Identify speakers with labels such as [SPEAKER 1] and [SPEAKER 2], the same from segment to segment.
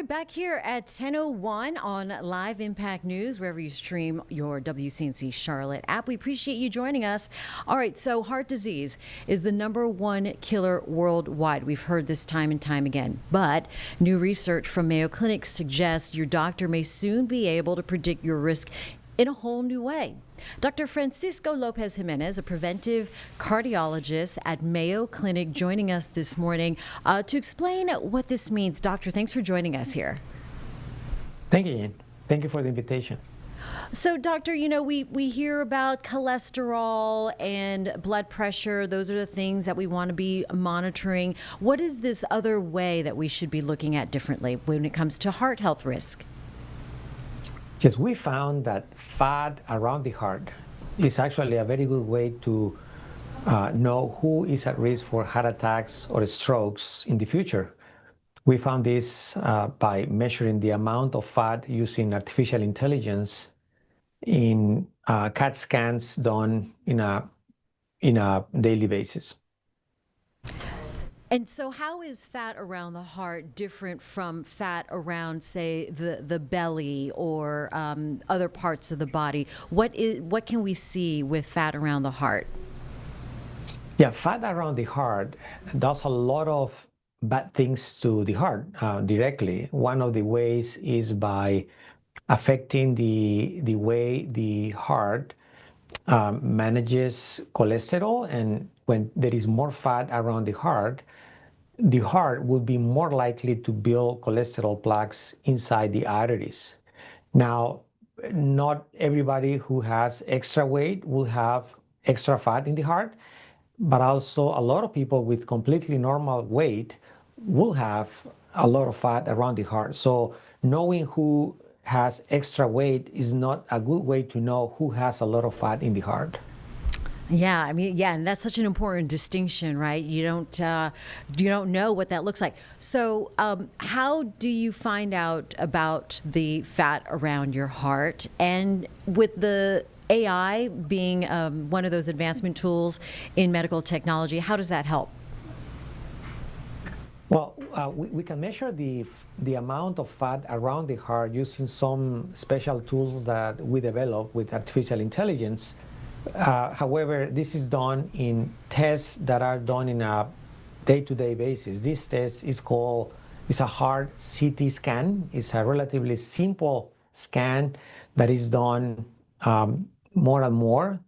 [SPEAKER 1] Back here at 10:01 on Live Impact News, wherever you stream your WCNC Charlotte app. We appreciate you joining us. All right, so heart disease is the #1 killer worldwide. We've heard this time and time again. But new research from Mayo Clinic suggests your doctor may soon be able to predict your risk in a whole new way. Dr. Francisco Lopez Jimenez, a preventive cardiologist at Mayo Clinic, joining us this morning to explain what this means. Doctor, thanks for joining us here.
[SPEAKER 2] Thank you, Ian. Thank you for the invitation.
[SPEAKER 1] So, doctor, we hear about cholesterol and blood pressure. Those are the things that we want to be monitoring. What is this other way that we should be looking at differently when it comes to heart health risk?
[SPEAKER 2] Yes, we found that fat around the heart is actually a very good way to know who is at risk for heart attacks or strokes in the future. We found this by measuring the amount of fat using artificial intelligence in CAT scans done in a daily basis.
[SPEAKER 1] And so how is fat around the heart different from fat around, say, the belly or other parts of the body? What can we see with fat around the heart?
[SPEAKER 2] Yeah, fat around the heart does a lot of bad things to the heart directly. One of the ways is by affecting the way the heart manages cholesterol, and when there is more fat around the heart will be more likely to build cholesterol plaques inside the arteries. Now, not everybody who has extra weight will have extra fat in the heart, but also a lot of people with completely normal weight will have a lot of fat around the heart. So knowing who has extra weight is not a good way to know who has a lot of fat in the heart.
[SPEAKER 1] Yeah, and that's such an important distinction, right? You don't know what that looks like. So, how do you find out about the fat around your heart? And with the AI being one of those advancement tools in medical technology, how does that help?
[SPEAKER 2] Well, we can measure the amount of fat around the heart using some special tools that we develop with artificial intelligence. However, this is done in tests that are done in a day-to-day basis. This test is a heart CT scan. It's a relatively simple scan that is done more and more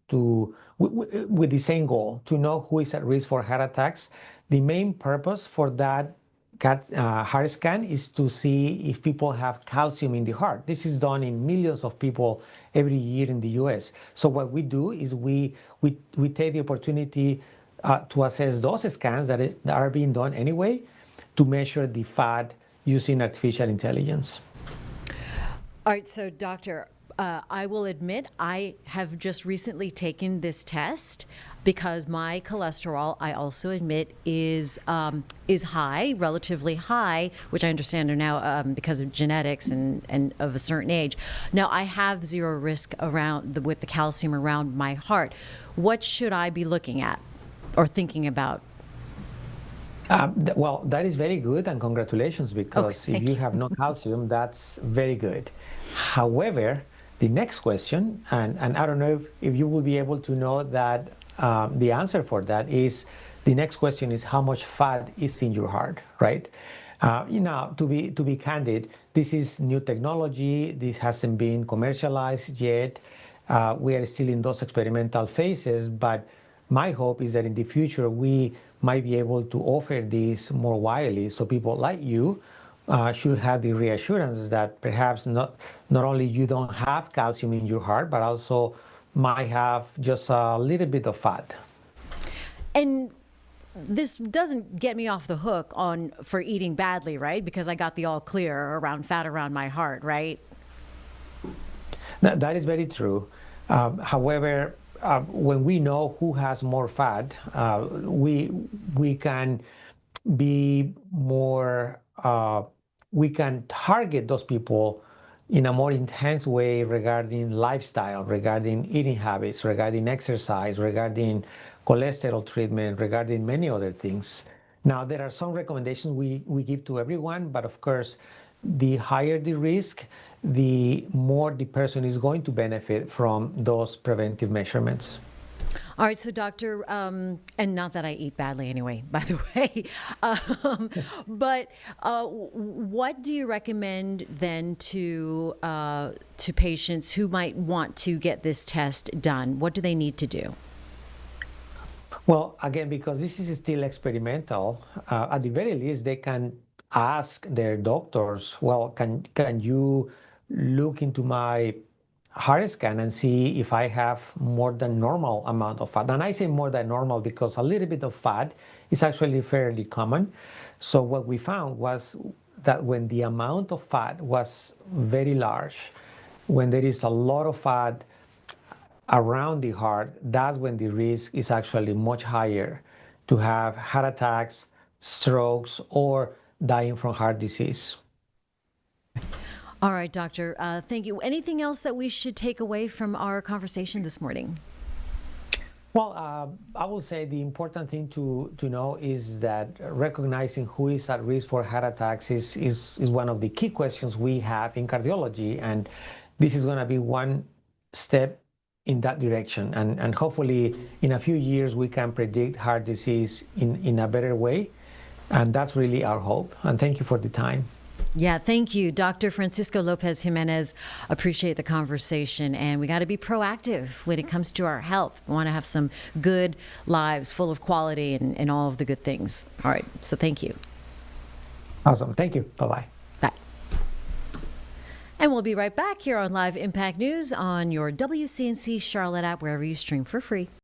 [SPEAKER 2] with the same goal, to know who is at risk for heart attacks. The main purpose for that heart scan is to see if people have calcium in the heart. This is done in millions of people every year in the US. So what we do is we take the opportunity to assess those scans that are being done anyway, to measure the fat using artificial intelligence.
[SPEAKER 1] All right, so doctor, I will admit I have just recently taken this test because my cholesterol, I also admit, is high, relatively high, which I understand are now because of genetics and of a certain age. Now I have zero risk with the calcium around my heart. What should I be looking at or thinking about?
[SPEAKER 2] Well, that is very good, and congratulations, because if you have no calcium, that's very good. However, the next question, and I don't know if you will be able to know that the answer for that is, the next question is how much fat is in your heart, right? To be candid, this is new technology. This hasn't been commercialized yet. We are still in those experimental phases, but my hope is that in the future we might be able to offer this more widely, so people like you should have the reassurance that perhaps not only you don't have calcium in your heart, but also might have just a little bit of fat.
[SPEAKER 1] And this doesn't get me off the hook for eating badly, right? Because I got the all clear around fat around my heart, right?
[SPEAKER 2] That is very true. However, when we know who has more fat, we can be more. We can target those people in a more intense way regarding lifestyle, regarding eating habits, regarding exercise, regarding cholesterol treatment, regarding many other things. Now, there are some recommendations we give to everyone, but of course, the higher the risk, the more the person is going to benefit from those preventive measurements.
[SPEAKER 1] All right, so doctor, and not that I eat badly anyway, by the way, but what do you recommend then to patients who might want to get this test done? What do they need to do?
[SPEAKER 2] Well, again, because this is still experimental, at the very least, they can ask their doctors, well, can you look into my heart scan and see if I have more than normal amount of fat? And I say more than normal because a little bit of fat is actually fairly common. So what we found was that when the amount of fat was very large, when there is a lot of fat around the heart, that's when the risk is actually much higher to have heart attacks, strokes, or dying from heart disease.
[SPEAKER 1] All right, doctor, thank you. Anything else that we should take away from our conversation this morning?
[SPEAKER 2] Well, I will say the important thing to know is that recognizing who is at risk for heart attacks is one of the key questions we have in cardiology. And this is going to be one step in that direction. And hopefully in a few years, we can predict heart disease in a better way. And that's really our hope. And thank you for the time.
[SPEAKER 1] Yeah, thank you, Dr. Francisco Lopez Jimenez. Appreciate the conversation. And we got to be proactive when it comes to our health. We want to have some good lives full of quality and all of the good things. All right, so thank you.
[SPEAKER 2] Awesome. Thank you. Bye-bye.
[SPEAKER 1] Bye. And we'll be right back here on Live Impact News on your WCNC Charlotte app, wherever you stream for free.